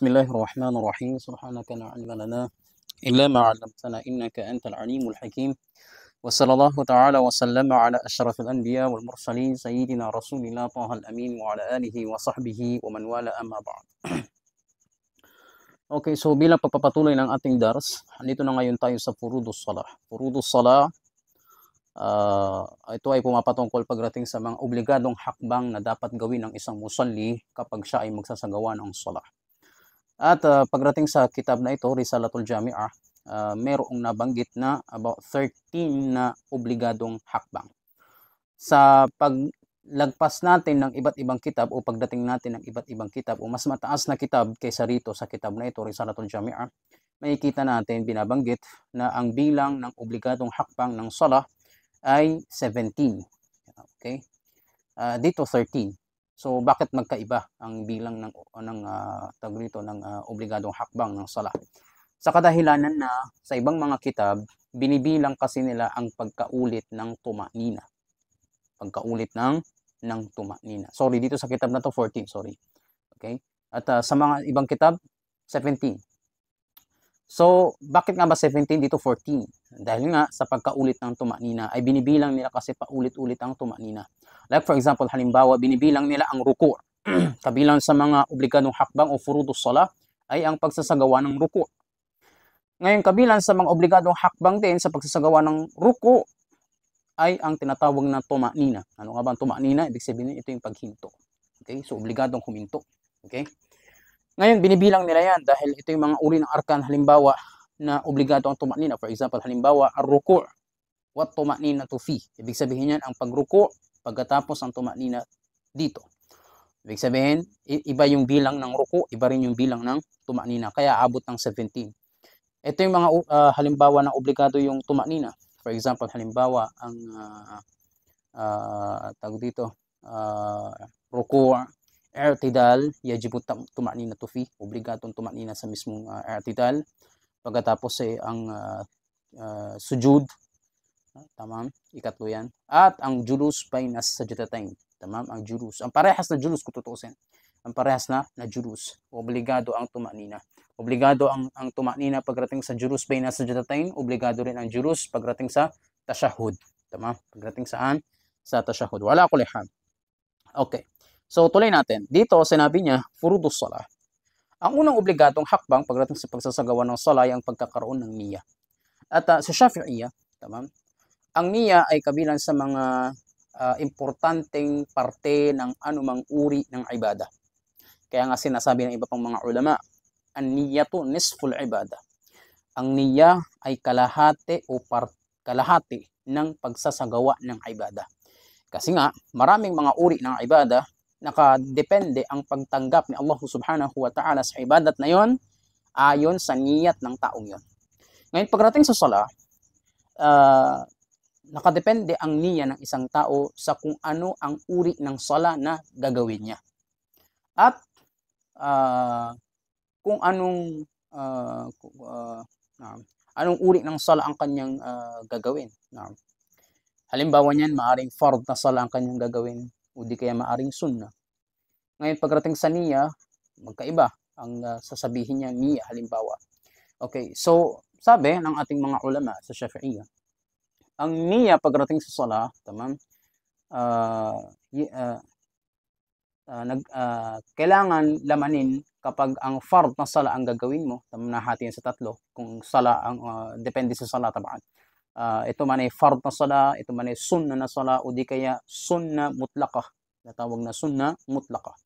بسم الله الرحمن الرحيم سبحانك لا علم لنا إلا ما علمتنا إنك أنت العليم الحكيم وصلى الله تعالى وسلم على أشرف الأنبياء والمرسلين سيدنا رسول الله طه الأمين وعلى آله وصحبه ومن والاه أما بعد. Okay, so bilang pagpapatuloy ng ating dars, andito na ngayon tayo sa Furudus Salah. Furudus Salah, ito ay pumapatungkol pagdating sa mga obligadong hakbang na dapat gawin ng isang musalli kapag siya ay magsasagawa ng salah. At pagdating sa kitab na ito, Risalatul Jami'ah, merong nabanggit na about 13 na obligadong hakbang. Sa paglagpas natin ng iba't ibang kitab o pagdating natin ng iba't ibang kitab o mas mataas na kitab kaysa rito sa kitab na ito, Risalatul Jami'ah, makikita natin binabanggit na ang bilang ng obligadong hakbang ng salah ay 17. Okay? Dito 13. So bakit magkaiba ang bilang ng obligadong hakbang ng salah? Sa kadahilanan na sa ibang mga kitab, binibilang kasi nila ang pagkaulit ng tuma'nina. Pagkaulit ng tuma'nina. Sorry, dito sa kitab na to 14, sorry. Okay? At sa mga ibang kitab, 17. So, bakit nga ba 17 dito 14? Dahil nga sa pagkaulit ng tuma'nina ay binibilang nila kasi paulit-ulit ang tuma'nina. Like for example, halimbawa, binibilang nila ang ruku'. Kabilang sa mga obligadong hakbang o furudus salah ay ang pagsasagawa ng ruku'. Ngayon, kabilang sa mga obligadong hakbang din sa pagsasagawa ng ruku' ay ang tinatawag na tuma'nina. Ano nga ba ang tuma'nina? Ibig sabihin, ito yung paghinto. Okay? So, obligadong huminto. Okay? Ngayon, binibilang nila yan dahil ito yung mga uri ng arkan, halimbawa, na obligado ang tuma'nina. For example, halimbawa, ar-ruku' wa tuma'ninatu fi. Ibig sabihin yan, ang pagruku' pagkatapos ang tuma'nina dito. Ibig sabihin, iba yung bilang ng ruku', iba rin yung bilang ng tuma'nina. Kaya abot ng 17. Ito yung mga halimbawa na obligado yung tuma'nina. For example, halimbawa, ang tawag dito, ruku', i'tidal, yajibu tuma'ninatu fi. Obligadong tuma'nina sa mismong i'tidal. Pagkatapos ay ang sujud. Tamam, ikatlo yan. At ang julus bainas sajdatain. Tamam, ang julus. Ang parehas na julus kung tutuusin. Ang parehas na julus. Obligado ang tuma'nina. Obligado ang tuma'nina pagdating sa julus bainas sajdatain. Obligado rin ang julus pagdating sa tashahud. Tamam, pagdating saan? Sa tashahud. Wala kulihan. Okay. So, tuloy natin. Dito, sinabi niya, furudus salah. Ang unang obligadong hakbang pagdating sa pagsasagawa ng salah ay ang pagkakaroon ng niyya. At sa Shafi'iyya, tamam, ang niyya ay kabilang sa mga importanteng parte ng anumang uri ng ibada. Kaya nga sinasabi ng iba pang mga ulama, an-niyyatu nisful ibada. Ang niyya ay kalahati o kalahati ng pagsasagawa ng ibada. Kasi nga, maraming mga uri ng ibada, nakadepende ang pagtanggap ni Allah subhanahu wa ta'ala sa ibadat na yon ayon sa niyat ng taong yon. Ngayon, pagdating sa salah, nakadepende ang niyya ng isang tao sa kung ano ang uri ng salah na gagawin niya. At kung anong uri ng salah ang kanyang gagawin. Halimbawa niyan, maaring fard na salah ang kanyang gagawin o di kaya maaring sunnah. Ngayon, pagdating sa niyya, magkaiba ang sasabihin niya niyya, halimbawa. Okay, so sabi ng ating mga ulama sa Shafi'iyya, ang niyya pagdating sa salah, tamam, kailangan lamanin kapag ang fard na salah ang gagawin mo, nahati yan sa tatlo, kung salah ang depende sa salah taban. Ito man ay fard na salah, ito man ay sunnah na salah, o di kaya sunnah mutlaqah, natawag na sunnah mutlaqah.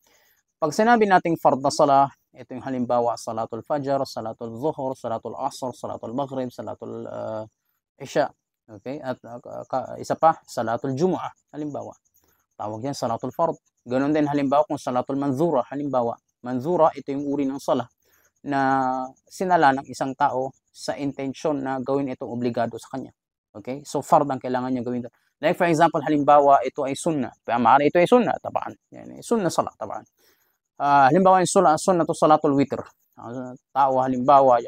Pag sinabi nating fard na salah, ito yung halimbawa salatul fajr, salatul zuhur, salatul asr, salatul maghrib, salatul isya. Okay? At isa pa, salatul jumu'ah, halimbawa. Tawag yan salatul fard. Ganon din halimbawa kung salatul manzura, halimbawa. Manzura, ito yung uri ng salah na sinala ng isang tao sa intensyon na gawin itong obligado sa kanya. Okay? So, fard ang kailangan niya gawin. Like for example, halimbawa, ito ay sunnah. Maaari ito ay sunnah, tabaan. Yan, sunnah salah, tabaan. Halimbawa, yung sunnah to salatul witr. Tao, halimbawa,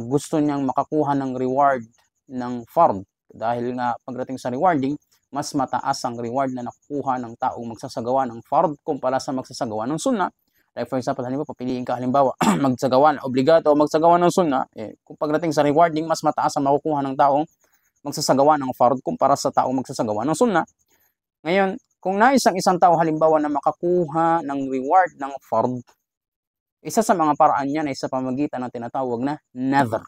gusto niyang makakuha ng reward ng fard. Dahil nga, pagdating sa rewarding, mas mataas ang reward na nakukuha ng taong magsasagawa ng fard kumpara sa magsasagawa ng sunnah. Like for example, halimbawa, papiliin ka halimbawa, magsagawa na obligado o magsagawa ng sunna, kung pagdating sa rewarding, mas mataas ang makukuha ng taong magsasagawa ng fard kumpara sa taong magsasagawa ng sunna. Ngayon, kung nais ang isang tao halimbawa na makakuha ng reward ng fard, isa sa mga paraan niyan ay sa pamamagitan ng tinatawag na nadhr.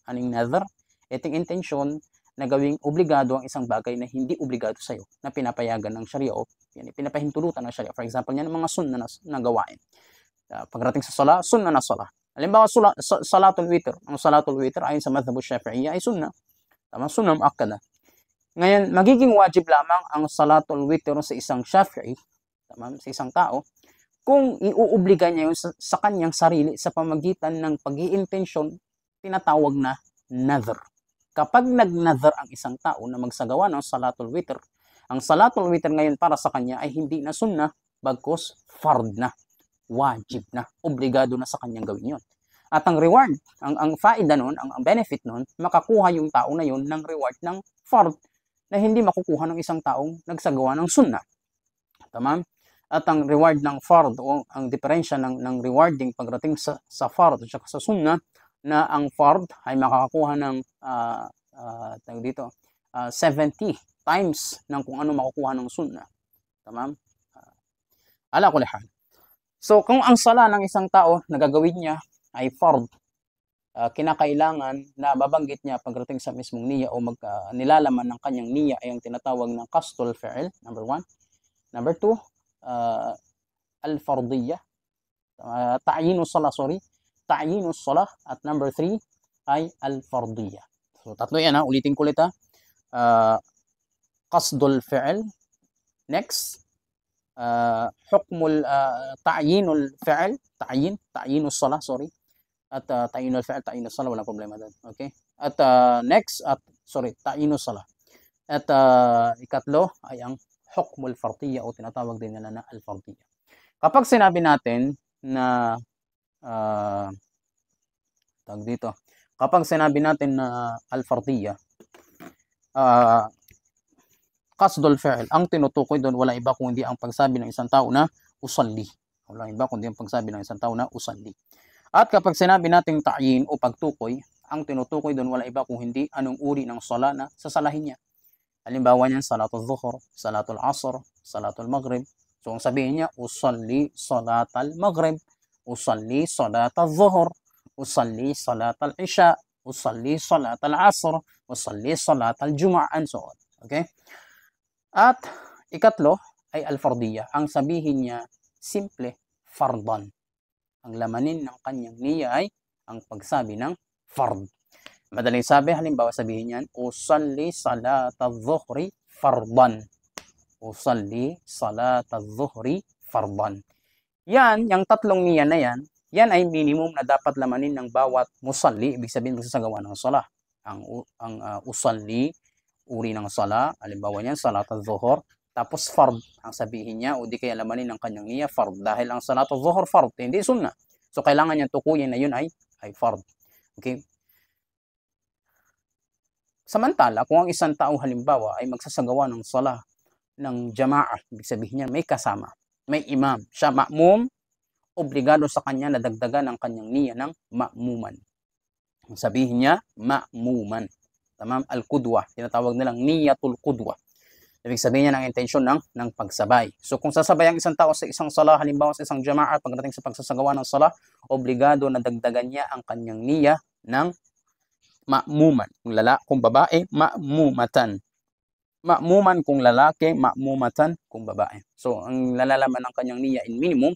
Anong nadhr? Itong intensyon na gawing obligado ang isang bagay na hindi obligado sa'yo, na pinapayagan ng Sharia o pinapahintulutan ng Sharia. For example, yan ang mga sunna na gawain. Pagdating sa sala, sunna na sala. Halimbawa, salatul witr. Ang salatul witr ayon sa madhhabu Shafi'iyya ay sunna. Tama, sunna muakkada. Ngayon, magiging wajib lamang ang salatul witr sa isang Shafi'i, tama, sa isang tao, kung iuobliga niya yun sa kanyang sarili sa pamagitan ng pag-iintensyon, tinatawag na nadhr. Kapag nag-nadhr ang isang tao na magsagawa ng salatul witr, ang salatul witr ngayon para sa kanya ay hindi na sunna, bagkus fard na, wajib na, obligado na sa kanyang gawin yun. At ang reward, ang faida nun, ang benefit nun, makakuha yung tao na yun ng reward ng fard na hindi makukuha ng isang taong nagsagawa ng sunna. Tama? At ang reward ng fard o ang diferensya ng rewarding pagdating sa fard at sa sunna, na ang fard ay makakakuha ng 70 times ng kung ano makukuha ng sunna. Tama? Ala kulli hal. So kung ang sala ng isang tao na gagawin niya ay fard, kinakailangan na babanggit niya pagdating sa mismong niya o nilalaman ng kanyang niya ay ang tinatawag ng qasdul fi'l, number 1. Number 2, al-fardiyya, ta'yinus salah, ta'yinus salah, at number 3 ay al-fardiyya. So tatlo yan, ulitin ko ulit, qasdul fi'l, next hukmul ta'yinul fi'l, ta'yinus salah, at ta'yinul fi'l, ta'yinus salah, wala problema doon. Okay? At next, ta'yinus salah. At ikatlo ay ang hukmul fardiyya o tinatawag din nila na al-fardiyya. Kapag sinabi natin na kapag sinabi natin na al-fardiyya, qasdul fi'l, ang tinutukoy doon wala iba kundi ang pagsabi ng isang tao na usalli. Wala iba kundi ang pagsabi ng isang tao na usalli. At kapag sinabi natin ta'yin o pagtukoy, ang tinutukoy doon wala iba kung hindi anong uri ng sala na sasalahin niya. Halimbawa niyan, salatul zuhur, salatul asr, salatul maghrib. So, ang sabihin niya, usalli salatal maghrib, usalli salatal zuhur, usalli salatal isya, usalli salatal asr, usalli salatal jumu'ah, and so on. Okay? At ikatlo ay al-fardiyya. Ang sabihin niya, simple, fardan. Ang lamanin ng kanyang niya ay ang pagsabi ng fard. Madaling sabi, halimbawa sabihin niyan, usalli salatadh-dhuhri fardan. Usalli salatadh-dhuhri fardan. Yan, yung tatlong niya na yan ay minimum na dapat lamanin ng bawat musalli, ibig sabihin magsasagawa ng salah. Ang usalli, uri ng salah, halimbawa niyan, salatadh-dhuhr, tapos fard, ang sabihin niya, o di kaya lamanin ng kanyang niya, fard. Dahil ang salatadh-dhuhr, fard, hindi sunna. So, kailangan niya tukuyin na yun ay fard. Okay? Samantala, kung ang isang tao halimbawa ay magsasagawa ng salah ng jama'ah, ibig sabihin niya may kasama, may imam, siya ma'mum, obligado sa kanya na dagdagan ang kanyang niya ng ma'muman. Sabihin niya, ma'muman. Tamam? Al-qudwa. Tinatawag nilang niyatul qudwa. Ibig sabihin niya ng intensyon ng pagsabay. So kung sasabay ang isang tao sa isang salah, halimbawa sa isang jama'ah, pagdating sa pagsasagawa ng salah, obligado na dagdagan niya ang kanyang niya ng ma'muman. Kung babae, ma'mumatan. Ma'muman kung lalaki, ma'mumatan kung babae. So, ang lalalaman ng kanyang niya in minimum,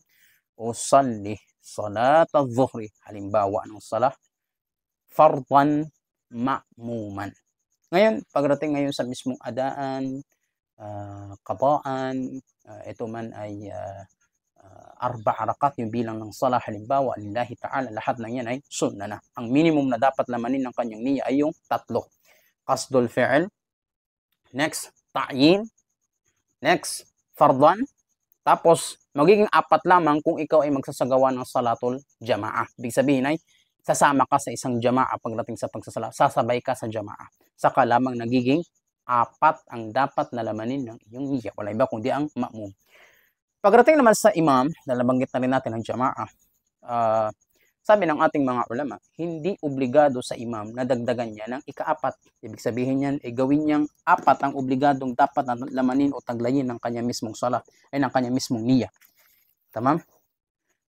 usalli salat adh-dhuhri. Halimbawa ng salah, fardan ma'muman. Ngayon, pagdating ngayon sa mismong adaan, qadaan, ito man ay 4 rakat yung bilang ng salah, halimbawa lillahi ta'ala, lahat ng yan ay sunna na. Ang minimum na dapat lamanin ng kanyang niya ay yung 3. Qasdul fi'l, next ta'yin, next fardan, tapos magiging 4 lamang kung ikaw ay magsasagawa ng salatul jama'ah. Ibig sabihin ay sasama ka sa isang jama'ah pagdating sa pagsasala, sasabay ka sa jama'ah. Saka lamang nagiging 4 ang dapat na lamanin ng iyong niya. Wala iba kundi ang ma'mum. Pagdating naman sa imam, nabanggit na rin natin ang jamaah. Sabi ng ating mga ulama, hindi obligado sa imam na dagdagan niya ng ikaapat. Ibig sabihin niyan, gawin niyang apat ang obligadong dapat na lamanin o taglayin ng kanya mismong salat, ay ng kanya mismong niya. Tamam?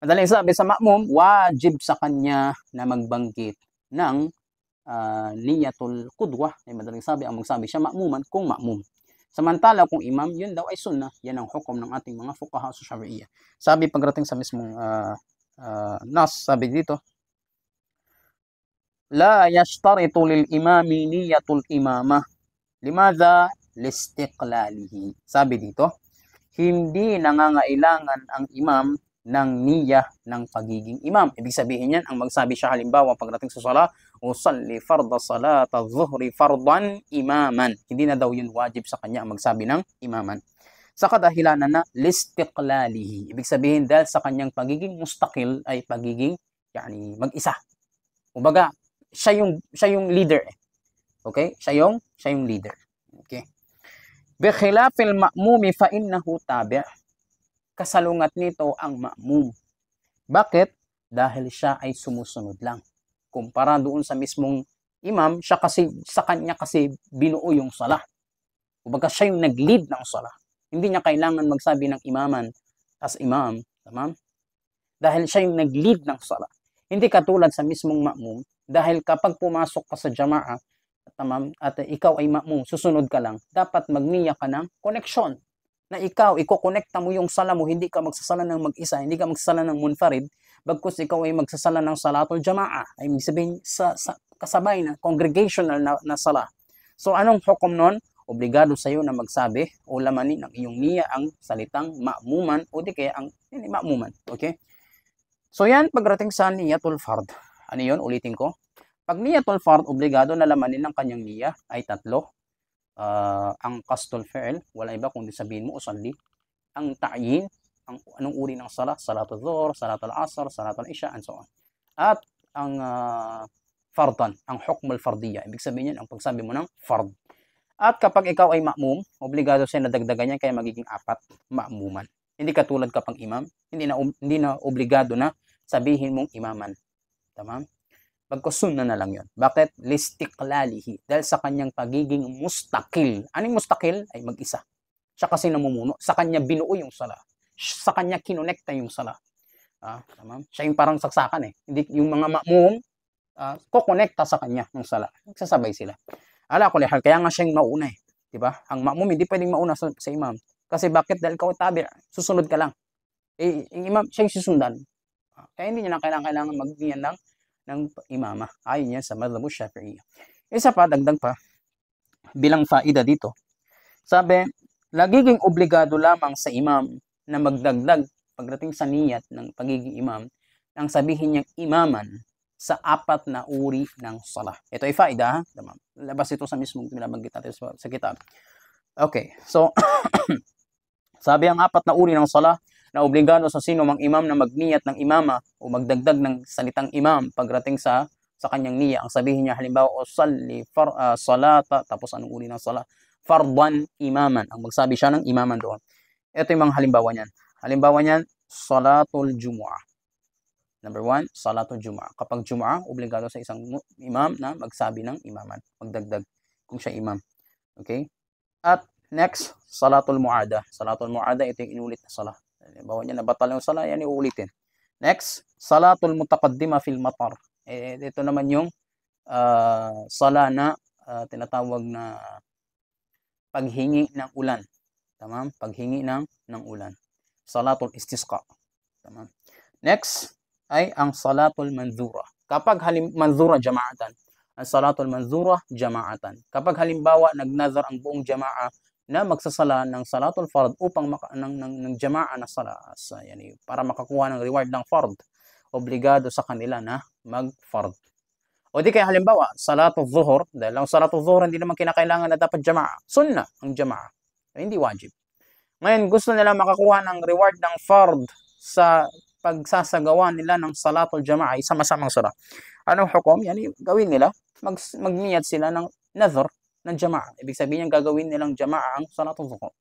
Madaling sabi sa ma'mum, wajib sa kanya na magbanggit ng niyatul qudwa. Ay madaling sabi, ang magsabi siya ma'muman kung ma'mum. Samantala kung imam, yun daw ay sunnah. Yan ang hukom ng ating mga fuqaha sa Shafi'iyya. Sabi pagdating sa mismong nas, sabi dito, la yashtaritu lil imami niyatul imamah. Limadha? Listiqlalihi. Sabi dito, hindi nangangailangan ang imam ng niya ng pagiging imam. Ibig sabihin yan, ang magsabi siya halimbawa pagdating sa sala, usalli farda salata zuhri fardan imaman. Hindi na daw yun wajib sa kanya ang magsabi ng imaman. Sa kadahilanan na listiqlalihi. Ibig sabihin dahil sa kanyang pagiging mustaqil ay pagiging mag-isa. Kumbaga, siya yung leader. Okay? Siya yung leader. Okay? Bikhilafil ma'mumi fa innahu tabi'. Kasalungat nito ang ma'mum. Bakit? Dahil siya ay sumusunod lang. Kumpara doon sa mismong imam, sa kanya kasi binuo yung salah. Kumbaga siya yung nag-lead ng salah. Hindi niya kailangan magsabi ng imaman as imam. Tamam? Dahil siya yung nag-lead ng salah. Hindi katulad sa mismong ma'mum, dahil kapag pumasok ka sa jamaah, tamam, at ikaw ay ma'mum, susunod ka lang, dapat magniya ka ng connection. Na ikaw, iko-connecta mo yung sala mo, hindi ka magsasala ng mag-isa, hindi ka magsasala ng munfarid, bagkus ikaw ay magsasala ng salatul jama'a, ay sabihin sa kasabay na, congregational na sala. So, anong hukom nun? Obligado sa iyo na magsabi o lamanin ng iyong niya ang salitang ma'muman o di kaya ang ma'muman. Okay? So, yan, pagdating sa niyatul fard. Ano yun? Ulitin ko. Pag niyatul fard, obligado na lamanin ng kanyang niya ay tatlo. Ang qasdul fi'l, wala iba kundi sabihin mo usalli. Ang ta'yin, anong uri ng salat, salatul dhuhr, salatul asr, salatul isha, and so on. At ang fardan, ang hukmul fardiyya, ibig sabihin yan ang pagsabi mo ng fard. At kapag ikaw ay ma'mum, obligado siya na dagdagan yan kaya magiging apat, ma'muman. Hindi katulad kapag imam, hindi na obligado na sabihin mong imaman. Tama? Pagkusunna na lang yun. Bakit? Listiqlalihi. Dahil sa kanyang pagiging mustaqil. Anong mustaqil? Ay mag-isa. Siya kasi namumuno. Sa kanya binuo yung sala. Sa kanya kinonekta yung sala. Tama? Siya yung parang saksakan eh. Hindi, yung mga ma'mum, kukonekta sa kanya ng sala. Nagsasabay sila. Ala kulihal, kaya nga siya yung mauna eh. Diba? Ang ma'mum hindi pwedeng mauna sa imam. Kasi bakit? Dahil ikaw tabi, susunod ka lang. Yung imam, siya yung susundan. Kaya hindi niya na kailangan magbiyan ng imama. Ayon yan sa madhhabu Shafi'iyya. Isa pa, dagdag pa, bilang faida dito. Sabi, nagiging obligado lamang sa imam na magdagdag pagdating sa niyat ng pagiging imam nang sabihin niyang imaman sa apat na uri ng salah. Ito ay faida, ha? Labas ito sa mismong binabanggit natin sa kitab. Okay, so, sabi ang apat na uri ng salah na obligado sa sino mang imam na magniyat ng imama o magdagdag ng salitang imam pagdating sa kanyang niya. Ang sabihin niya halimbawa, usalli salata, tapos anong uri ng salat? Fardan imaman. Ang magsabi siya ng imaman doon. Ito yung mga halimbawa niyan. Halimbawa niyan, salatul jumu'ah. Number 1, salatul jumu'ah. Kapag jumu'ah, obligado sa isang imam na magsabi ng imaman. Magdagdag kung siya imam. Okay? At next, salatul mu'ada. Salatul mu'ada, ito yung inulit na salat. Bawa niya, nabatal yung salat, yan iulitin. Next, salatul mutaqaddima fil matar. Ito naman yung sala na tinatawag na paghingi ng ulan. Tama? Paghingi ng ulan. Salatul istisqa. Tama? Next ay ang salatul manzura. Kapag manzura jama'atan. Ang salatul manzura jama'atan. Kapag halimbawa nagnazar ang buong jama'a na magsasala ng salatul fard upang ng jama'a na sala para makakuha ng reward ng fard, obligado sa kanila na mag-fard. O di kaya halimbawa, salatul zuhur, dahil ang salatul zuhur hindi naman kinakailangan na dapat jama'a. Sunnah ang jama'a. Hindi wajib. Ngayon, gusto nila makakuha ng reward ng fard sa pagsasagawa nila ng salatul jama'a, sama-samang sala. Anong hukom? Yan, gawin nila, magniyat sila ng nazar ng jama'a. Ibig sabihin gagawin nilang jama'a ang salatul zuhur.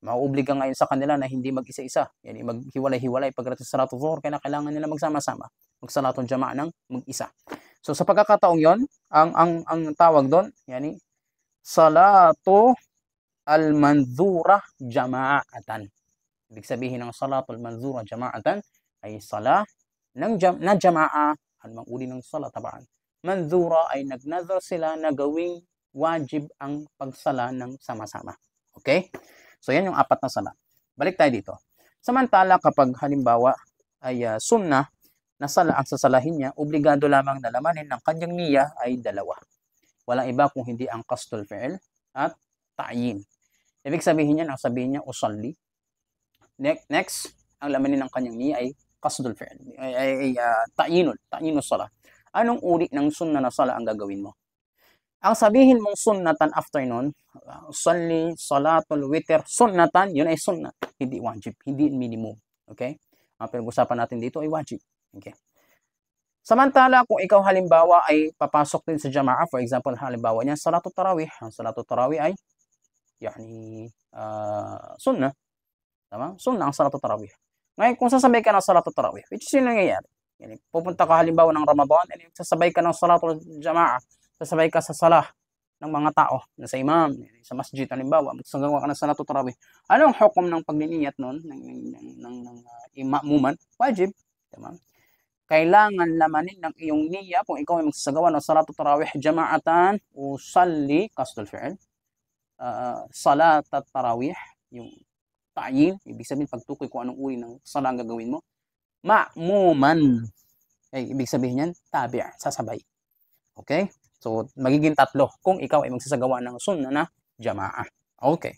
Mauobliga ngayon sa kanila na hindi mag-isa-isa. Yani maghiwalay-hiwalay pagdating sa salatul zuhur, kaya kailangan nila magsama-sama. Magsalatul jama'a ng mag-isa. So sa pagkakataong 'yon, ang tawag doon, yani salatu al-manzura jama'atan. Ibig sabihin ng salatul manzura jama'atan ay sala na jama'a, anumang uri ng sala tabaan. Manzura ay nagnazar sila na gawing wajib ang pagsala ng sama-sama. Okay? So yan yung apat na sala. Balik tayo dito. Samantala kapag halimbawa ay sunnah na sala ang sasalahin niya, obligado lamang na lamanin ng kanyang niyya ay dalawa. Walang iba kung hindi ang qasdul fi'l at ta'yin. Ibig sabihin niya, ang sabihin niya usalli. Next, ang lamanin ng kanyang niyya ay qasdul fi'l, ta'yinus sala. Anong uri ng sunnah na sala ang gagawin mo? Ang sabihin mong sunnatan after nun, usalli, salatul witr, sunnatan, yun ay sunnah, hindi wajib, hindi minimum. Okay? Ang pinag-usapan natin dito ay wajib. Okay? Samantala, kung ikaw halimbawa ay papasok din sa jama'a, for example, halimbawa niya, salatul tarawih. Ang salatul tarawih ay, yani, sunnah. Tama? Sunnah ang salatul tarawih. Ngayon, kung sasabay ka ng salatul tarawih, which is yung nangyayari. Yani, pupunta ka halimbawa ng Ramadan, and sasabay ka ng salatul jama'a, sasabay ka sa salah ng mga tao, na sa imam, sa masjid, halimbawa, magsagawa ka ng salatul tarawih. Anong hukom ng pagniniyat nun, ng ima'muman? Wajib. Tama? Kailangan lamanin ng iyong niyya kung ikaw ay magsasagawa ng salatul tarawih jama'atan, usalli, qasdul fi'l, salat at tarawih, yung ta'yin, ibig sabihin pagtukoy kung anong uri ng salah ang gagawin mo. Ma'muman, ay ibig sabihin yan, tabi', sasabay. Okay? So, magiging tatlo kung ikaw ay magsasagawa ng sunnah na jama'a. Okay.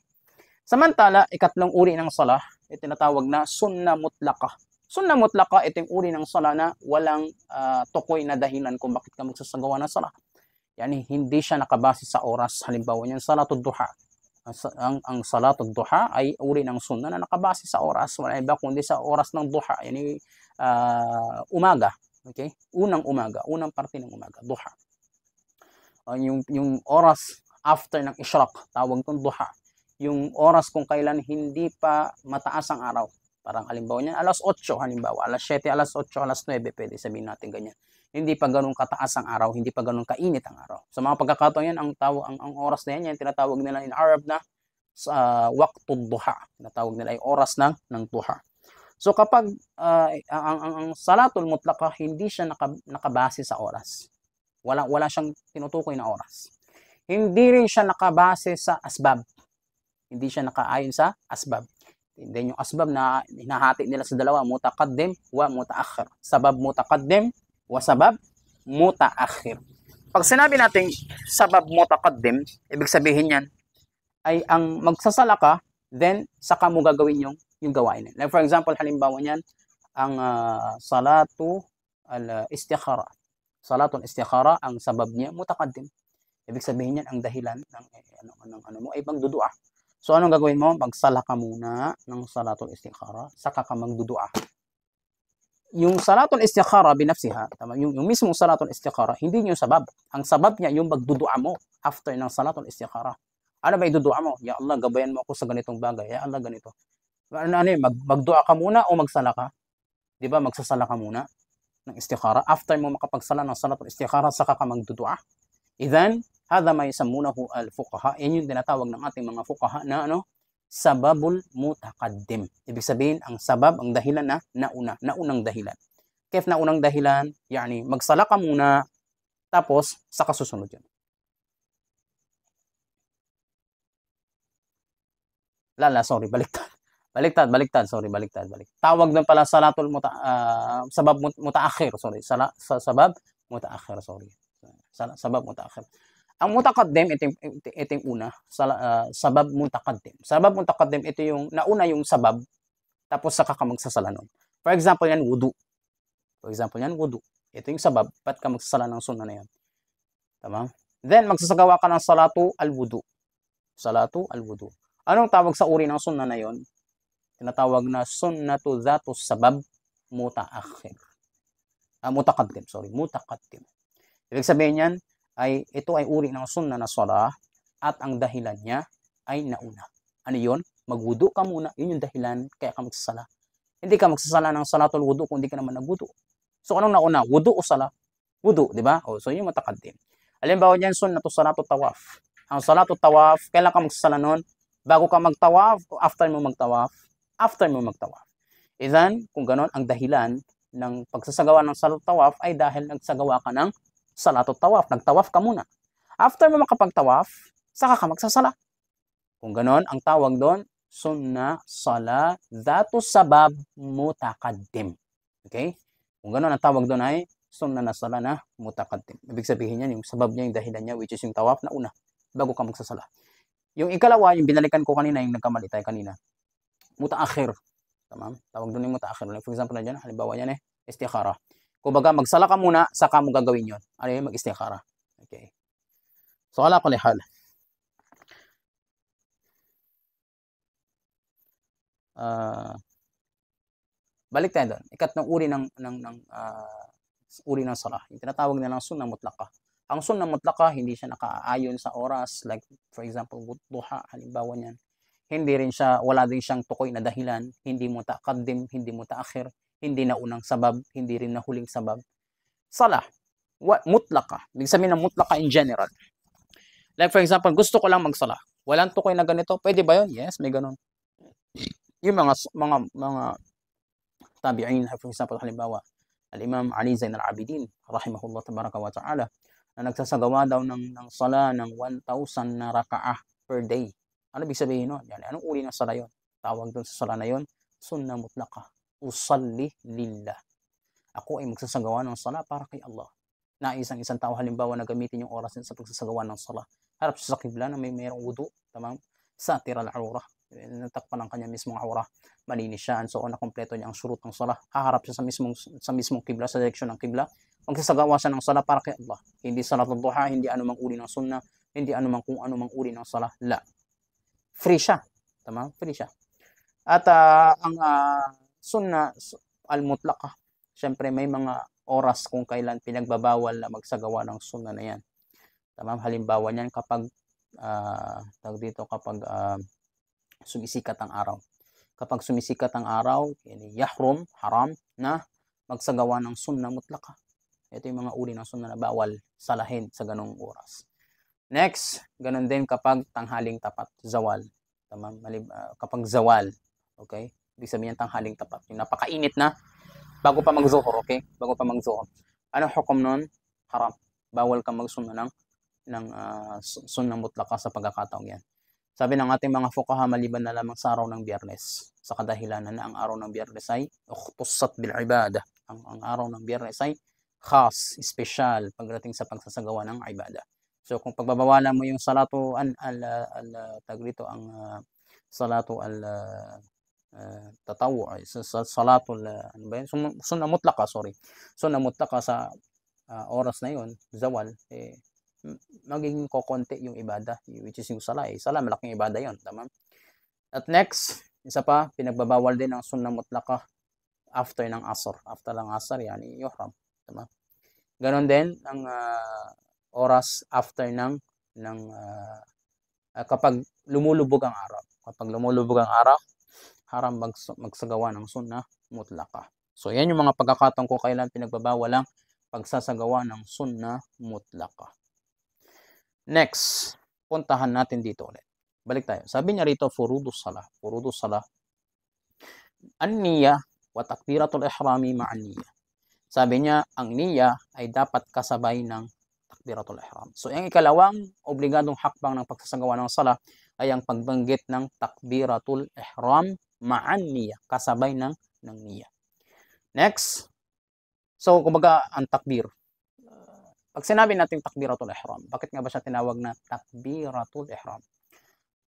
Samantala, ikatlong uri ng salah, tinatawag na sunnah mutlaqah. Sunnah mutlaqah, ito yung uri ng salah na walang tukoy na dahilan kung bakit ka magsasagawa ng salah. Yani, hindi siya nakabase sa oras. Halimbawa niyan, salatul duha. Ang salatul duha ay uri ng sunnah na nakabase sa oras. Wala iba kundi sa oras ng duha. Yani, umaga. Okay? Unang umaga. Unang parte ng umaga. Duha. Yung oras after ng ishraq, tawag itong duha. Yung oras kung kailan hindi pa mataas ang araw. Parang halimbawa niyan, alas 8, halimbawa, alas 7, alas 8, alas 9, pwede sabihin natin ganyan. Hindi pa ganun kataas ang araw, hindi pa ganun kainit ang araw. Sa mga pagkakataon yan, ang oras na yan, tinatawag nila in Arab na waqtud duha. Tinatawag nila ay oras ng duha. So kapag ang salatul mutlaqah, hindi siya nakabase sa oras. Wala siyang tinutukoy na oras. Hindi rin siya nakabase sa asbab. Hindi siya nakaayon sa asbab. Then yung asbab na hinahati nila sa dalawa, mutaqaddim wa mutaakhir. Sabab mutaqaddim wa sabab mutaakhir. Pag sinabi natin sabab mutaqaddim, ibig sabihin yan ay ang magsasala ka, then saka mo gagawin yung gawain. Like for example, halimbawa niyan, ang salatu al-istikhara. Salatul istikhara, ang sabab niya mutaqaddim. Ibig sabihin niyan ang dahilan ng ano mo ay magdudua. So anong gagawin mo? Magsala ka muna ng salatul istikhara, saka ka magdudua. Yung salatul istikhara binafsiha, tama, yung mismong salatul istikhara, hindi yung sabab. Ang sabab niya yung magdudua mo after ng salatul istikhara. Ano ba idudua mo? Ya Allah, gabayan mo ako sa ganitong bagay. Ya Allah, ganito. Ano yun? Magdua ka muna o magsala ka? Di ba? Magsasala ka muna ng istikhara. After mo makapagsala ng salatul istikhara, saka ka magdudua. Idhan, hadha ma yusammunahu al-fuqaha. Yan yung tinatawag ng ating mga fuqaha na sababul mutaqaddim. Ibig sabihin, ang sabab, ang dahilan na naunang dahilan. Kaya naunang dahilan, yani magsala ka muna, tapos saka susunod yun. Sorry, baliktad. Tawag doon pala salatul sabab mutaakhir, sorry. Sabab mutaakhir, sorry. Sabab mutaakhir. Ang mutaqaddim, ito yung una, sabab mutaqaddim. Sabab mutaqaddim, ito yung nauna yung sabab, tapos saka ka magsasala nun. For example yan, wudu. Ito yung sabab, ba't ka magsasala ng sunnah na yan? Tama? Then, magsasagawa ka ng salatu al-wudu. Anong tawag sa uri ng sunnah na yon? Tinatawag na sunnatu dhatus sabab mutaakhir. Mutaqaddim. Ibig sabihin yan, ito ay uri ng sunnah na salah at ang dahilan niya ay nauna. Ano yun? magwudu ka muna, yun yung dahilan kaya ka magsasala. Hindi ka magsasala ng salatul wudu kung hindi ka naman nagwudu. So anong nauna, wudu o sala? Wudu, di ba? So yun yung mataqaddim. Halimbawa niyan, sunnatu salatu tawaf. Ang salatu tawaf, kailan ka magsasala nun? Bago ka magtawaf o after mo magtawaf? After mo magtawaf. Idan, kung ganon, ang dahilan ng pagsasagawa ng salatu tawaf ay dahil nagsagawa ka ng salatu tawaf. Nagtawaf ka muna. After mo makapagtawaf, saka ka magsasala. Kung ganon, ang tawag doon, sunna sala dhatu sabab mutakaddim. Okay? Kung ganon, ang tawag doon ay sunna na sala na mutakaddim. Ibig sabihin yan, yung sabab niya, yung dahilan niya, which is yung tawaf na una, bago ka magsasala. Yung ikalawa, yung binalikan ko kanina, yung nagkamali tayo kanina, mutaakhir. Tamam? Tawag doon yung mutaakhir. Like for example na dyan, halimbawa yan istikhara. Kung baga, magsala ka muna, saka mo gagawin yun. Ano yung mag-istikhara? Okay. So, ala kulli hal. Balik tayo doon. Ikatlong uri uri ng salah. Yung tinatawag nilang sunnah mutlaqah. Ang sunnah mutlaqah, hindi siya nakaayon sa oras. Like, for example, duha, halimbawa niyan. Hindi rin siya, wala din siyang tukoy na dahilan. Hindi mutaqaddim, hindi mutaakhir, hindi na unang sabab, hindi rin na huling sabab. Salah, mutlaqah. Ibig sabihin ng mutlaqah in general. Like, for example, gusto ko lang magsala. Walang tukoy na ganito. Pwede ba yun? Yes, may ganun. Yung mga tabi'in, for example, halimbawa, Al-Imam Ali Zain al-Abidin, rahimahullah tabaraka wa ta'ala, na nagsasagawa daw ng sala ng 1,000 na raka'ah per day. Ano ibig sabihin nun? Yan, anong uri ng sala yun? Tawag doon sa sala na yun, sunnah mutlaqah. Usalli lillah. Ako ay magsasagawa ng sala para kay Allah. Na isang tao halimbawa na gamitin yung oras sa pagsasagawa ng sala. Harap sa kibla na mayroong wudu, tamam? Satir al-aura. Natakpan ng kanya mismong aura, malinis siya, and so on, nakompleto niya ang surut ng sala, haharap siya sa mismong kibla, sa direksyon ng kibla, magsasagawa siya ng sala para kay Allah. Hindi salatul duha, hindi anumang uri ng sunnah, hindi kung anumang uri ng sala, la. Free siya, tama? Free siya. At ang sunnah al-mutlaqah, syempre may mga oras kung kailan pinagbabawal na magsagawa ng sunnah na yan. Tama? Halimbawa niyan kapag kapag sumisikat ang araw. Kapag sumisikat ang araw, yahrum, haram, na magsagawa ng sunnah mutlaqah. Ito yung mga uri ng sunnah na bawal salahin sa ganong oras. Next, ganun din kapag tanghaling tapat, zawal. Tama? Kapag zawal, okay? Ibig sabihin tanghaling tapat. Yung napakainit na, bago pa mag-zuhur, okay? Bago pa mag-zuhur. Anong hukom nun? Haram. Bawal ka mag-sunnah ng sunnah mutlaqah sa pagkakataong yan. Sabi ng ating mga fuqaha, maliban na lamang sa araw ng Biyernes, sa kadahilanan na ang araw ng Biyernes ay ukhtussat bil ibadah. Ang araw ng Biyernes ay khas, special pagdating sa pagsasagawa ng ibadah. So kung pagbabawalan mo yung salatu tatawu, salatul ano ba yun? Sunnah mutlaqah, sunnah mutlaqah sa oras na yun, zawal, magiging kokonti yung ibada, which is yung sala. Sala, malaking ibada yon, tama? At next, isa pa, pinagbabawal din ang sunnah mutlaqah after ng asr. After ng asr, yani yuhram, tama? Ganon din ang oras after kapag lumulubog ang araw. Kapag lumulubog ang araw, haram magsagawa ng sunnah mutlaqah. So, yan yung mga pagkakataon ko kailan pinagbabawal ang pagsasagawa ng sunnah mutlaqah. Next, puntahan natin dito ulit. Balik tayo. Sabi niya rito, furudus salah. Furudus salah. An-niyah wa takbiratul ihrami ma'an niyah. Sabi niya, ang niyah ay dapat kasabay ng takbiratul ihram. So, yung ikalawang obligadong hakbang ng pagsasagawa ng salah ay ang pagbanggit ng takbiratul ihram ma'an niyah. Kasabay ng niyah. Next. So, kumbaga, ang takbir. Pag sinabi natin takbiratul ihram, bakit nga ba siya tinawag na takbiratul ihram?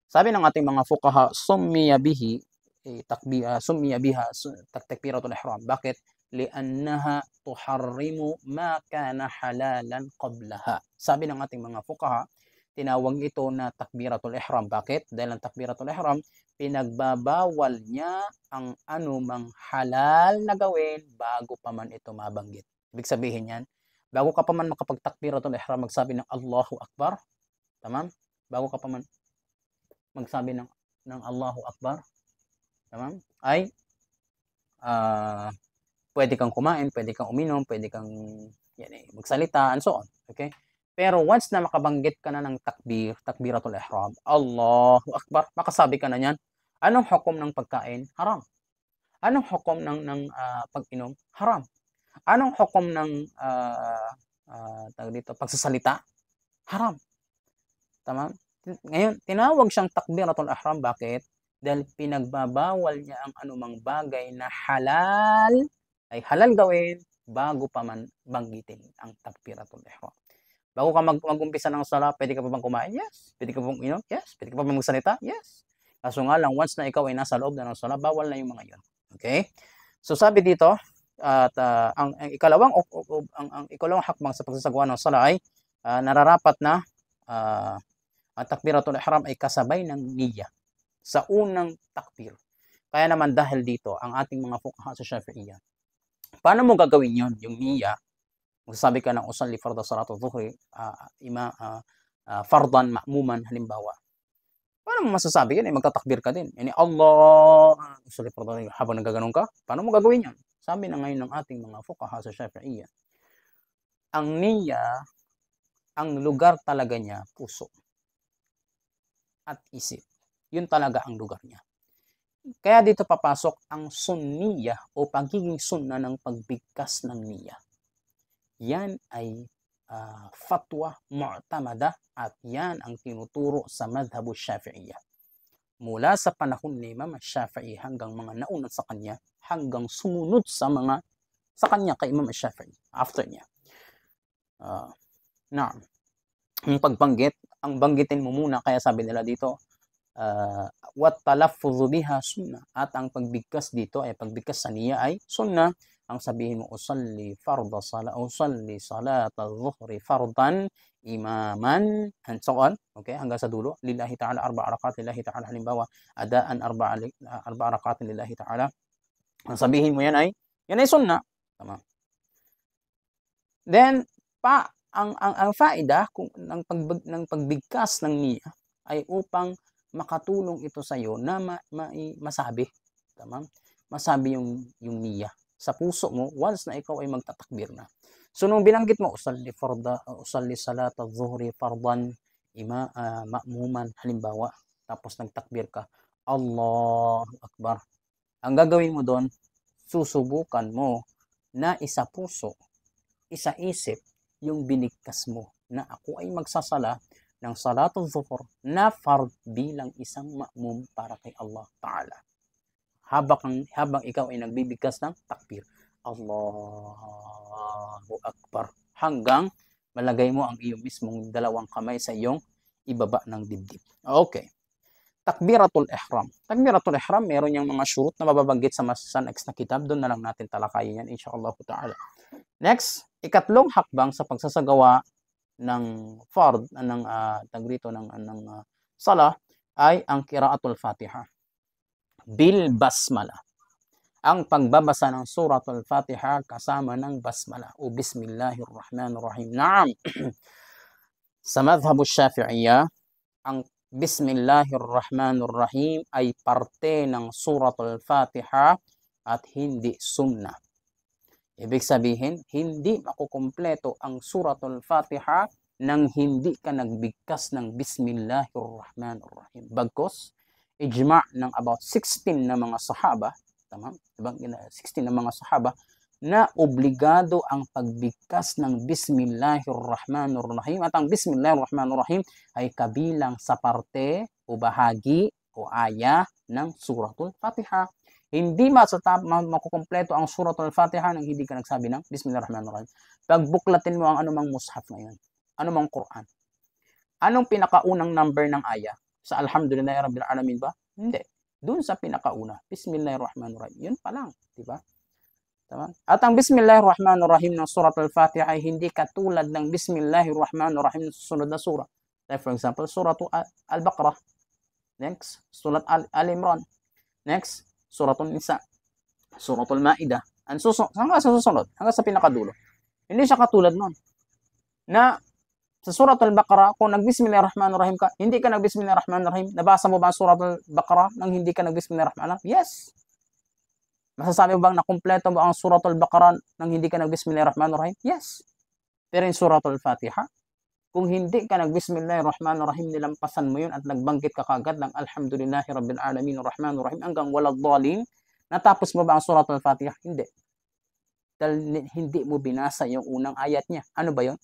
Sabi ng ating mga fuqaha, summiya biha takbiratul ihram. Bakit? Li'annaha tuharrimu ma kana halalan qablaha. Sabi ng ating mga fuqaha, tinawag ito na takbiratul ihram. Bakit? Dahil ang takbiratul ihram, pinagbabawal niya ang anumang halal na gawin bago pa man ito mabanggit. Ibig sabihin yan, bago ka pa man makapagtakbiratul ihram, magsabi ng Allahu Akbar, tamam? Bago ka pa man magsabi ng ng Allahu Akbar, tamam, ay pwede kang kumain, pwede kang uminom, pwede kang magsalita, and so on. Okay? Pero once na makabanggit ka na ng takbir, takbiratul ihram, Allahu Akbar, makasabi ka na niyan, anong hukom ng pagkain? Haram. Anong hukom ng pag-inom? Haram. Anong hukom ng pagsasalita? Haram. Tama? Ngayon, tinawag siyang takbiratul ihram. Bakit? Dahil pinagbabawal niya ang anumang bagay na halal, ay halal gawin, bago pa man banggitin ang takbiratul ihram. Bago ka mag-umpisa ng sala, pwede ka pa bang kumain? Yes. Pwede ka pa bang inom? Yes. Pwede ka pa bang magsalita? Yes. Kaso nga lang, once na ikaw ay nasa loob na ng sala, bawal na yung mga yun. Okay? So sabi dito, at ang ikalawang hakbang sa pagsasagawa ng sala ay nararapat na ang takbiratul ihram ay kasabay ng niyya sa unang takbir. Kaya naman dahil dito, ang ating mga fuqaha sa Shafi'iyya, paano mo gagawin yun, yung niyya? Magsasabi ka ng usalli farda salatul dhuhri, fardan ma'muman, halimbawa. Paano mo masasabi yan? Magtatakbir ka din. Allah, usalli farda, habang nagaganon ka, paano mo gagawin yan? Sabi na ngayon ng ating mga fuqaha sa Shafi'iyya, ang niyya, ang lugar talaga niya, puso at isip. Yun talaga ang lugar niya. Kaya dito papasok ang sunniya o pagiging sunna ng pagbigkas ng niyya. Yan ay fatwa mu'tamada at yan ang tinuturo sa madhabu Shafi'iyya. Mula sa panahon ni Imam Shafi'i hanggang mga nauna sa kanya, hanggang sumunod sa kanya kay Imam Shafi'i after niya. Ang pagbanggit, ang banggitin mo muna, kaya sabi nila dito, wat talaffuz biha sunnah, at ang pagbigkas dito ay pagbigkas sa niya ay sunnah. Ang sabihin mo, usalli salat al-dhuhri fardan imaman, and so on. Okay, hanggang sa dulo, lillahi ta'ala arba'a rakaat, lillahi ta'ala, halimbawa adaan arba'a rakaat lillahi ta'ala. Ang sabihin mo yan ay sunnah. Tama. Then ang faida ng pagbigkas ng niya ay upang makatulong ito sa iyo na masabi, tama? Masabi yung niya sa puso mo once na ikaw ay magtatakbir na. So nung binanggit mo usalli salat adh-dhuhri fardan ma'muman, halimbawa, tapos nagtakbir ka, Allahu Akbar. Ang gagawin mo doon, susubukan mo na isa puso, isa isip yung binigkas mo na ako ay magsasala ng salatul dhuhr na fard bilang isang ma'mum para kay Allah Ta'ala. Habang ikaw ay nagbibigkas ng takbir, Allahu Akbar, hanggang malagay mo ang iyong mismong dalawang kamay sa iyong ibaba ng dibdib. Okay. Takbiratul ihram. Takbiratul ihram, meron yung mga syurut na mababanggit sa next na kitab. Doon na lang natin talakayin yan, insyaAllah ta'ala. Next, ikatlong hakbang sa pagsasagawa ng fard, ng sala, ay ang qiraatul Fatiha bil basmala. Ang pagbabasa ng suratul Fatiha kasama ng basmala o bismillahirrahmanirrahim. Naam. Sa madhabu Shafi'iyya, ang bismillahirrahmanirrahim ay parte ng suratul Fatiha at hindi sunnah. Ibig sabihin, hindi makukumpleto ang suratul Fatiha nang hindi ka nagbigkas ng bismillahirrahmanirrahim. Bagkus, ijma' ng about 16 na mga sahaba, tama? 16 na mga sahaba na obligado ang pagbigkas ng bismillahirrahmanirrahim, at ang bismillahirrahmanirrahim ay kabilang sa parte o bahagi o aya ng suratul Fatiha. Hindi makukumpleto ang suratul Fatiha nang hindi ka nagsabi ng bismillahirrahmanirrahim. Pagbuklatin mo ang anumang mushaf ngayon, anumang Quran, anong pinakaunang number ng aya? Sa alhamdulillahi rabbil alamin ba? Hindi. Doon sa pinakauna, bismillahirrahmanirrahim. Yun pa lang, di ba? Tama? At ang bismillahirrahmanirrahim ng suratul Fatiha ay hindi katulad ng bismillahirrahmanirrahim ng susunod na surah. Like for example, suratul Al-Baqarah. Next, surat Al-Imran. Next, suratul Nisa, suratul Ma'idah. Hanggang sa susunod, hanggang sa pinakadulo. Hindi siya katulad nun na Sa Suratul Baqarah, kung nag-Bismillahirrahmanirrahim ka, hindi ka nag-Bismillahirrahmanirrahim, nabasa mo ba ang Suratul Baqarah nang hindi ka nag-Bismillahirrahmanirrahim? Yes. Masasabi mo bang nakumpleto mo ang Suratul Baqarah nang hindi ka nag-Bismillahirrahmanirrahim? Yes. Pero yung Suratul Fatiha, kung hindi ka nag-Bismillahirrahmanirrahim, nilampasan mo yun at nagbanggit ka kagad ng Alhamdulillahi Rabbil Alamin Rahmanir Rahim hanggang Waladhdallin, natapos mo ba ang Suratul Fatiha? Hindi. Dahil hindi mo binasa yung unang ayat niya. Ano ba yun?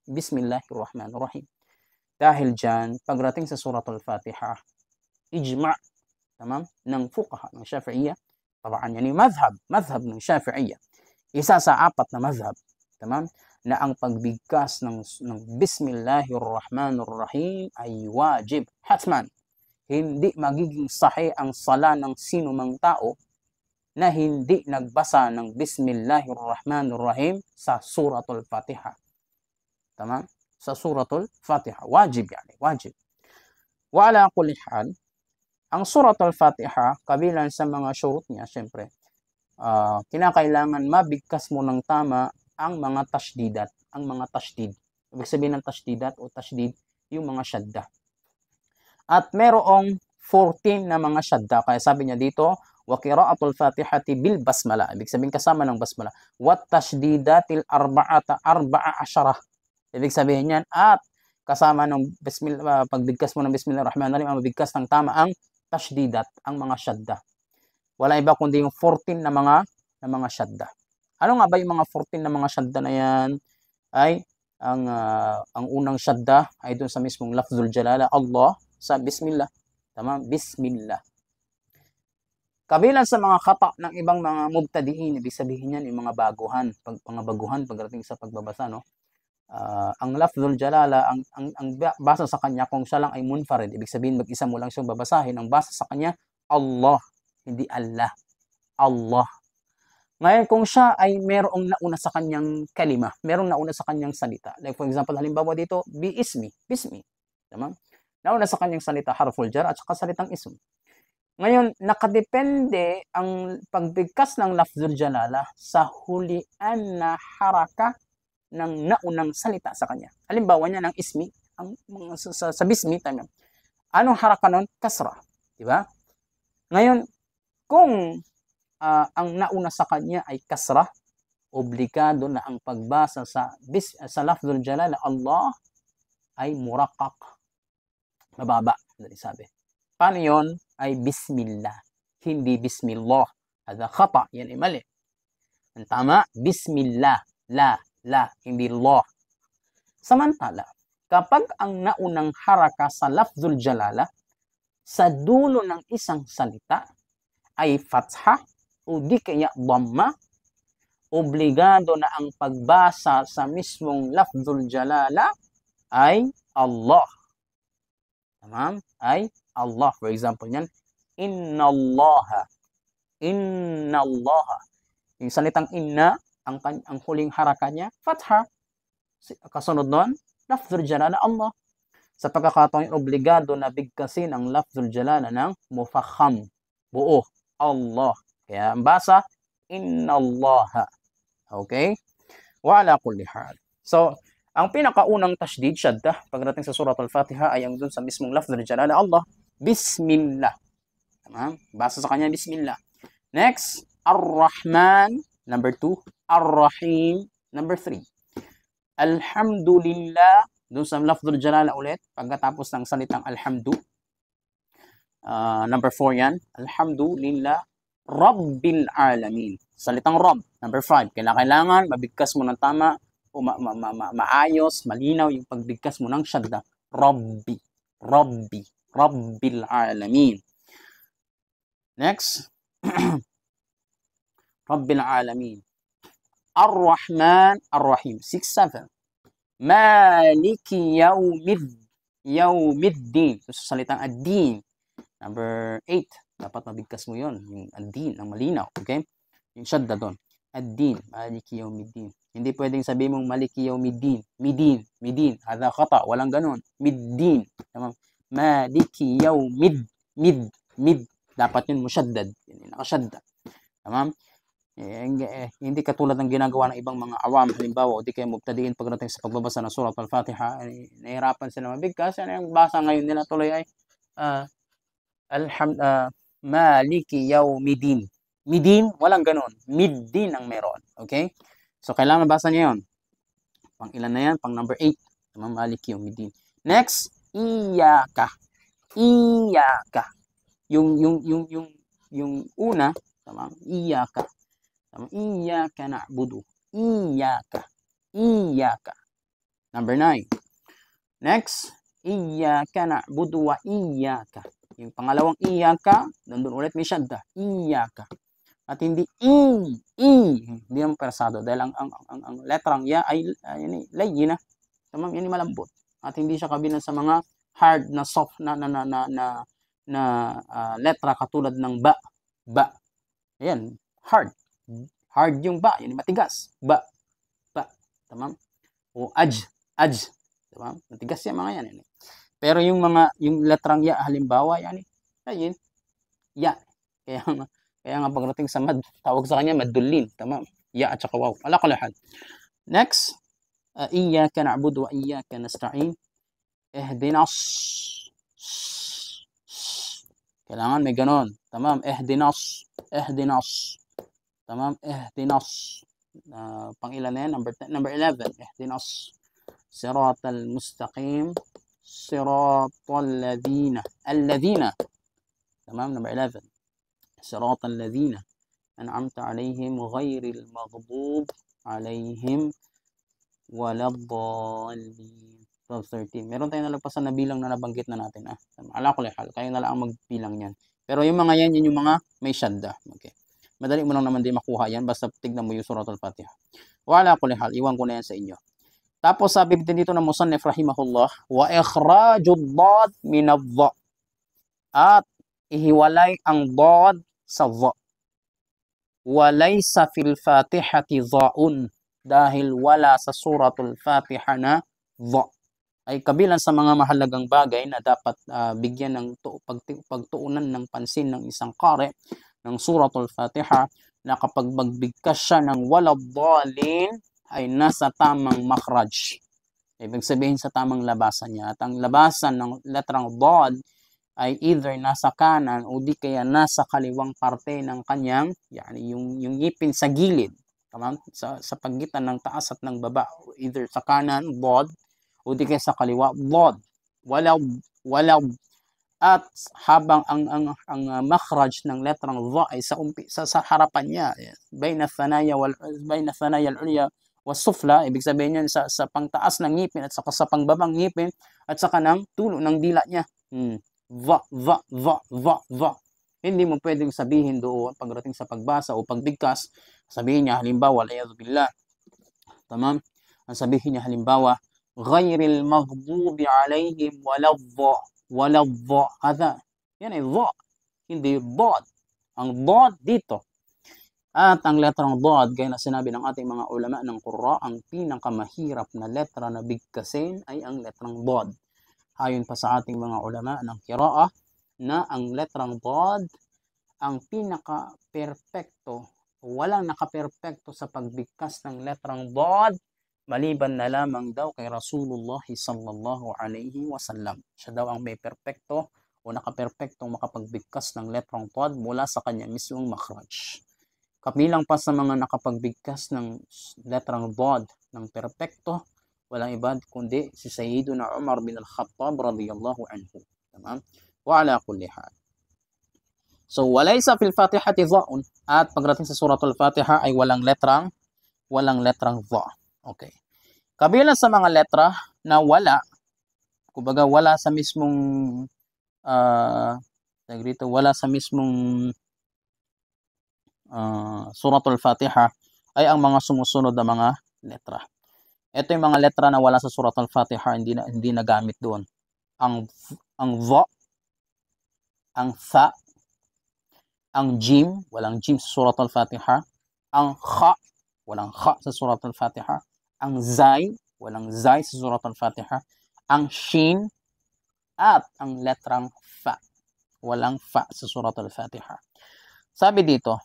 Bismillahirrahmanirrahim. Dahil dyan, pagdating sa Suratul Fatiha, ijma' tamam, ng fuqaha, ng Shafi'iyya, tabaan yan yung madhab ng Shafi'iyya. Isa sa 4 na madhab, tamam, na ang pagbigkas ng Bismillahirrahmanirrahim ay wajib, hatman. Hindi magiging sahih ang sala ng sino mang tao na hindi nagbasa ng Bismillahirrahmanirrahim sa Suratul Fatiha. Tama? Sa Suratul Fatiha. Wajib yani, wajib. Wa ala kulli hal, ang Suratul Fatiha, kabilang sa mga syurut niya, syempre, kinakailangan mabigkas mo ng tama ang mga tashdidat, ang mga tashdid. Ibig sabihin ng tashdidat o tashdid, yung mga shadda. At merong 14 na mga shadda. Kaya sabi niya dito, wa qira'atul Fatihati bil basmala. Ibig sabihin kasama ng basmala. Wat tashdidatil arba'a asyara. Ibig sabihin niyan, at kasama ng pagbigkas mo ng Bismillahirrahmanirrahim, ang mabigkas ng tama ang tashdidat, ang mga shadda. Wala iba kundi yung 14 na mga shadda. Ano nga ba yung mga 14 na mga shadda na yan? Ay, ang unang shadda ay doon sa mismong lafzul jalala, Allah, sa Bismillah. Tama? Bismillah. Kabilang sa mga khata ng ibang mga mubtadiin, ibig sabihin yan, yung mga baguhan, pagdating sa pagbabasa, no? Ang lafzul jalala, ang basa sa kanya, kung siya lang ay munfarid, ibig sabihin mag-isa mo lang siyang babasahin, ang basa sa kanya, Allah, hindi Allah. Allah. Ngayon, kung siya ay merong nauna sa kanyang kalima, merong nauna sa kanyang salita, like for example, halimbawa dito, bismi, tama? Nauna sa kanyang salita, harful jar, at saka salitang ism. Ngayon, nakadepende ang pagbigkas ng lafzul jalala sa hulian na haraka ng naunang salita sa kanya. Halimbawa niya ng ismi, sa bismi, tama. Anong haraka nun? Kasra. Diba? Ngayon, kung ang nauna sa kanya ay kasra, obligado na ang pagbasa sa lafzul jalala Allah ay muraqqaq. Mababa, dali sabi. Paano yun? Ay bismillah, hindi bismillah. Hada khata, yan ay mali. Ang tama, bismillah, la, hindi Allah. Samantala, kapag ang naunang haraka sa lafzul jalala sa dulo ng isang salita ay fatha o di kaya dhamma, obligado na ang pagbasa sa mismong lafzul jalala ay Allah. Tamam? Ay Allah. For example yan, innallaha. Yung salitang inna, ang huling haraka niya, fatha. Kasunod nun, lafzul jalala Allah. Sa pagkakataon, obligado na bigkasin ang lafzul jalala ng mufakham. Buo. Allah. Kaya ang basa, innallaha. Okay? Wa ala kulli hal. So, ang pinakaunang tashdid, shadda, pagdating sa Suratul Fatiha ay ang dun sa mismong lafzul jalala Allah. Bismillah. Tama? Basa sa kanya, Bismillah. Next, Ar-Rahman, number 2. Ar-Rahim, number 3. Alhamdulillah, dun sa lafzul jalala ulit, pagkatapos ng salitang alhamdu. Number 4 yan. Alhamdulillah, Rabbil Alamin. Salitang Rabb, number 5. Kailangan mabigkas mo ng tama, o maayos, malinaw yung pagbigkas mo ng shadda. Rabbil Alamin. Next. Rabbil Alamin. Ar-Rahman, Ar-Rahim. 6-7. Maliki Yawmiddin. Sa salitang ad-din. Number 8. Dapat mabigkas mo yun. Yung ad-din, ang malinaw. Okay? Yung shadda doon. Ad-din. Maliki Yawmiddin. Hindi pwedeng sabihin mong Maliki Yawmiddin. Midin. Hada khata. Walang ganun. Middin. Tamam. Maliki Yawmid. Mid. Dapat yun musyaddad. Yun, nakasyaddad. Tamam. Hindi katulad ng ginagawa ng ibang mga awam, halimbawa, o di kaya mubtadiin pagdating sa pagbabasa ng surat al-Fatiha, nahihirapan sila mabigkas. Yung basa ngayon nila tuloy ay Maliki Yawmiddin. Midin, walang ganon. Middin ang meron. Okay? So, kailangan mabasa niya yun. Pang ilan na yan? Pang number 8. Maliki Yawmiddin. Next, Iyaka. Iyaka. Yung una, tama? Iyaka. Tama? Iyaka na'budu. Iyaka. Iyaka. Number 9. Next, Iyaka na'budu wa iyaka. Yung pangalawang iyaka, nandun ulit may syadda. Iyaka. At hindi hindi naman persado dahil ang letrang ya ay layina. Tamam, yan ay malambot. At hindi siya kabilang sa mga hard na soft na letra katulad ng ba. Ba. Ayan, hard. Hard yung ba, yan matigas. Ba. Ba. Tamam? O aj. Tamam? Matigas yan mga yan. Pero yung letrang ya halimbawa yan ayun. Ya. Kaya nga pagdating sa mad, tawag sa kanya madulin. Tama? Ya at saka waw. Ala kulihal. Next, Iyyaka na'budu wa iyyaka nasta'in. Ihdinas. Kailangan may ganon. Tamam? Ihdinas. Tamam? Ihdinas. Pang-ilan na yan? Number 11. Ihdinas. Siratal mustaqim. Siratal ladhina. Al-ladhina. Tamam? Number 11. صراط الذين أنعمت عليهم غير المغضوب عليهم ولا الضالين. 12-13. Meron tayong nalagpasan na bilang na nabanggit na natin. Ala kulli hal, kayo na lang ang magbilang yan. Pero yung mga yan, yung mga may syadda. Okay. Madali mo lang naman din makuha yan basta tignan mo yung suratul Fatiha. Wala kulli hal, iwan ko na yan sa inyo. Tapos sabi din dito ng musannif rahimahullah, wa ikhrajud dad min adh-dha. At ihiwalay ang dad sa dha. Walaysa fil Fatihati dha'un, dahil wala sa suratul Fatiha na dha. Ay kabilang sa mga mahalagang bagay na dapat bigyan ng pagtuunan ng pansin ng isang qari ng suratul Fatiha, na kapag magbigkas siya ng walad dhalin ay nasa tamang makhraj. Ibig sabihin sa tamang labasan niya. At ang labasan ng letrang dad ay either nasa kanan o di kaya nasa kaliwang parte ng kanyang, yani yung ngipin sa gilid, tama? Sa pagitan ng taas at ng baba, either sa kanan, dad, o di kaya sa kaliwa, dad. Walaw. At habang ang makhraj ng letrang dha ay sa harapan niya, bayna thanaya al-ulya was sufla, ibig sabihin niyan sa pangtaas ng ngipin at saka sa pangbabang ngipin at saka ng tulo ng dila niya. Va. Hindi mo pwedeng sabihin doon pagdating sa pagbasa o pagbigkas, sabihin niya halimbawa, a'udhu billah. Tamam? Ang sabihin niya halimbawa, ghayril maghdubi alaihim waladh-dha. Hada. Yan ay dha. Hindi dad. Ang dad dito. At ang letrang dad, gaya na sinabi ng ating mga ulama ng Qurra, ang pinakamahirap na letra na bigkasin ay ang letrang dad. Ayon pa sa ating mga ulama ng qiraah na ang letrang dad ang pinaka-perpekto, walang naka-perpekto sa pagbigkas ng letrang dad maliban na lamang daw kay Rasulullah sallallahu alaihi wasallam. Siya daw ang may perpekto o naka-perpektong makapagbigkas ng letrang dad mula sa kanya mismong makhraj. Kabilang pa sa mga nakapagbigkas ng letrang dad ng perpekto, walang iba kundi si Sayyiduna Umar bin al-Khattab radiyallahu anhu. Tamam? Wa ala kulli hal. So, walaysa fil Fatihati dha'un. At pagdating sa suratul Fatiha ay walang letrang dha. Okay. Kabilang sa mga letra na wala, kumbaga wala sa mismong wala sa mismong suratul Fatiha ay ang mga sumusunod na mga letra. Ito yung mga letra na wala sa suratul Fatiha, hindi na gamit doon. Ang dha, ang tha, ang jim, walang jim sa suratul Fatiha, ang kha, walang kha sa suratul Fatiha, ang zay, walang zay sa suratul Fatiha, ang shin, at ang letrang fa, walang fa sa suratul Fatiha. Sabi dito,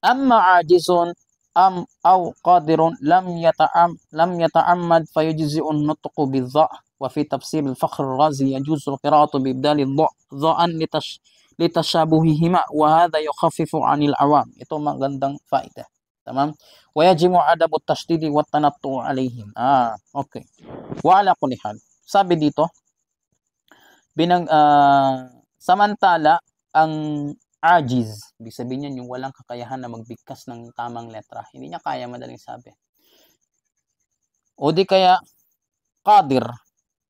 Amma ajizun aw qadirun lam yata'ammad fayujzi'un nutqu bidha wa fi tafsir al-Fakhr al-Razi yajuzu al-qira'atu bi ibdal dha'an litashabuhihima wa hadha yukhaffifu 'anil awam. Ito magandang faida. Tamam? Wa yajibu adabu at-tashdid wa at-tanattu 'alayhim. Okay. Wa ala kulli hal. Sabi dito, samantala ang ajiz, ibig sabihin yan yung walang kakayahan na magbigkas ng tamang letra. Hindi niya kaya, madaling sabi. O di kaya qadir,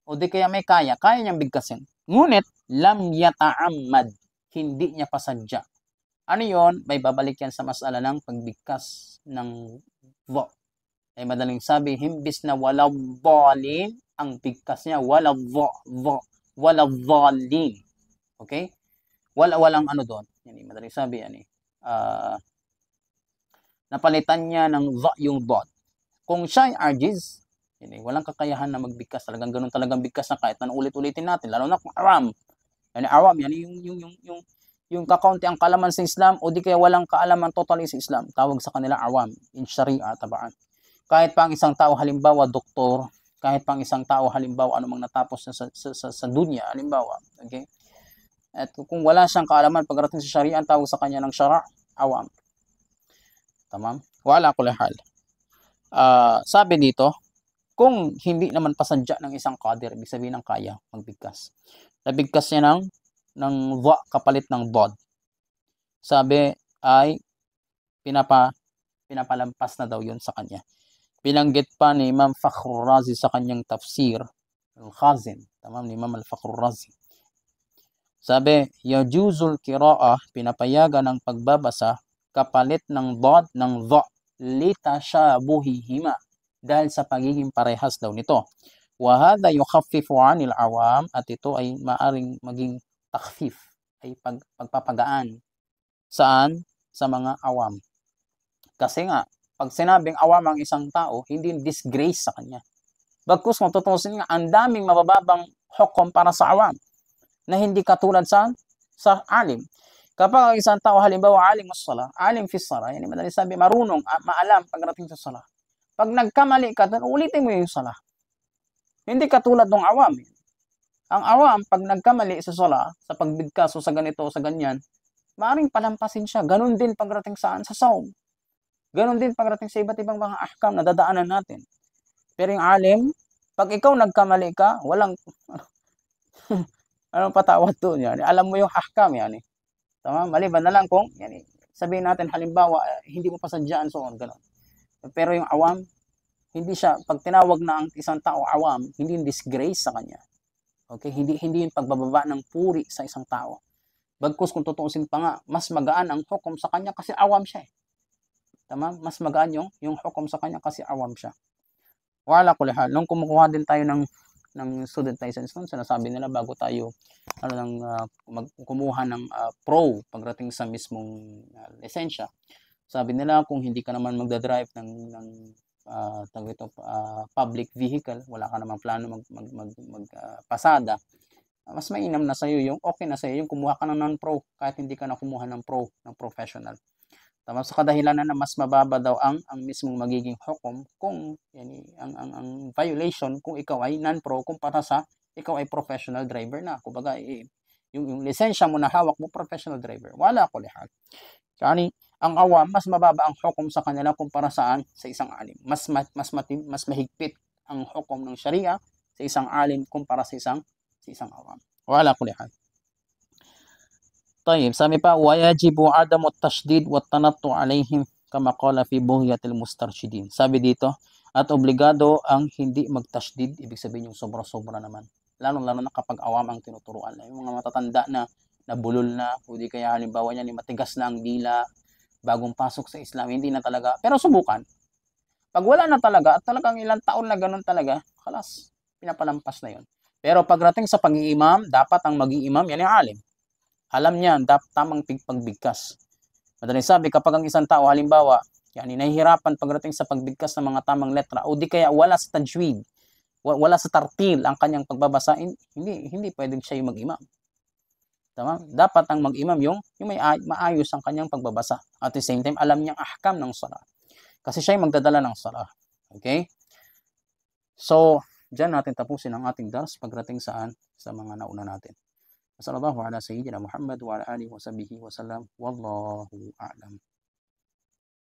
o di kaya may kaya niyang bigkasin. Ngunit lam yata'ammad, hindi niya pasadya. Ano yon? May babalik yan sa masala ng pagbigkas ng dha. Ay madaling sabi, himbis na wala dhalin, ang bigkas niya wala dhalin. Okay? Walang ano doon. Yan, madaling sabi yan napalitan niya ng dha yung dot. Kung siya ay ajiz, yan, walang kakayahan na magbigkas, talagang ganun talagang bigkas na kahit na ulit-ulitin natin, lalo na kung awam. Yan, awam yan yung kakaunti ang kaalaman sa Islam o di kaya walang kaalaman totally sa Islam, tawag sa kanila awam in Sharia tabaan. Kahit pang isang tao halimbawa doktor, kahit pang isang tao halimbawa anumang natapos na sa dunya halimbawa, okay? At kung wala siyang kaalaman pagdating sa Sharia, ang tawag sa kanya ng syara, awam. Tamam? Wala kulli hal. Sabi dito, kung hindi naman pasadya ng isang qadir, ibig sabihin ng kaya magbigkas. Nabigkas niya ng dha kapalit ng dod. Sabi ay pinapalampas na daw yun sa kanya. Binanggit pa ni Imam Fakhr al-Razi sa kanyang tafsir al-Khazin. Tamam, ni Imam al-Fakhr al-Razi. Sabi, yajuzul qira'ah, pinapayagan ng pagbabasa kapalit ng dod ng dha litashabuhihima, dahil sa pagiging parehas daw nito. Wa hadha yukhaffifu 'anil awam, at ito ay maaring maging takhfif, ay pagpapagaan. Saan? Sa mga awam. Kasi nga, pag sinabing awam ang isang tao, hindi disgrace sa kanya. Bagkus kung tutusin nga, ang daming mabababang hukom para sa awam na hindi katulad sa alim. Kapag ang isang tao halimbawa alim as-salah, alim fi as-salah, yani madaling sabi marunong, maalam pagdating sa salah. Pag nagkamali ka, ulitin mo yung salah. Hindi katulad ng awam. Ang awam, pag nagkamali sa salah, sa pagbigkas o sa ganito o sa ganyan, maaaring palampasin siya. Ganon din pagdating saan? Sa saum. Ganon din pagdating sa iba't ibang mga ahkam na dadaanan natin. Pero yung alim, pag ikaw nagkamali ka, walang anong patawad doon yan? Alam mo yung ahkam yan. Tama? Maliban na lang kung yan, sabihin natin halimbawa, hindi mo pasadyaan so on, gano'n. Pero yung awam, hindi siya, pag tinawag na ang isang tao awam, hindi yung disgrace sa kanya. Okay? Hindi yung pagbababa ng puri sa isang tao. Bagkus kung tutuusin pa nga, mas magaan ang hukom sa kanya kasi awam siya. Tama? Mas magaan yung hukom sa kanya kasi awam siya. Wala kulli hal. Nung kumukuha din tayo ng student license nun, sinasabi nila bago tayo kumuha ng pro pagdating sa mismong lisensya, sabi nila kung hindi ka naman magdadrive ng public vehicle, wala ka namang plano magpasada, mas mainam na sa'yo yung okay na sa'yo yung kumuha ka ng non-pro kahit hindi ka na kumuha ng pro, ng professional. Tama, sa kadahilanan na mas mababa daw ang mismong magiging hukom kung ang violation kung ikaw ay non-pro kumpara sa ikaw ay professional driver na. Kumbaga, yung lisensya mo na hawak mo, professional driver. Wala ko lihal. Kani, ang awam, mas mababa ang hukom sa kanila kumpara saan? Sa isang alim. Mas mahigpit ang hukom ng Sharia sa isang alim kumpara sa isang awam. Wala ko lihal. طيب, sabi pa, وَيَجِبُ عَدَمُ التَّشْدِيدِ وَالتَّنَطُّ عَلَيْهِمْ كَمَا قَالَ فِي بُغْيَةِ الْمُسْتَرْشِدِينَ. Sabi dito, at obligado ang hindi magtashdid, ibig sabihin yung sobra-sobra naman. Lalo na kapag awam ang tinuturuan. Yung mga matatanda na bulol na, o di kaya halimbawa niyan, matigas na ang dila, bagong pasok sa Islam, hindi na talaga. Pero subukan. Pag wala na talaga, at talagang ilang taon na ganun talaga, kalas, pinapalampas na yun. Pero pagdating sa pag-iimam, dapat ang mag-iimam, yan yung alim. Alam niya, tamang pagbigkas. Madaling sabi, kapag ang isang tao, halimbawa, nahihirapan pagdating sa pagbigkas ng mga tamang letra, o di kaya wala sa tajwid, wala sa tartil ang kanyang pagbabasa, hindi pwedeng siya yung mag-imam. Tama? Dapat ang mag-imam yung maayos ang kanyang pagbabasa. At the same time, alam niyang ahkam ng salah. Kasi siya yung magdadala ng salah. Okay? So, diyan natin tapusin ang ating dars pagdating saan sa mga nauna natin. Sallallahu ala sayyidina Muhammad wa ala alihi wa sahbihi wa sallam. Wallahu a'lam.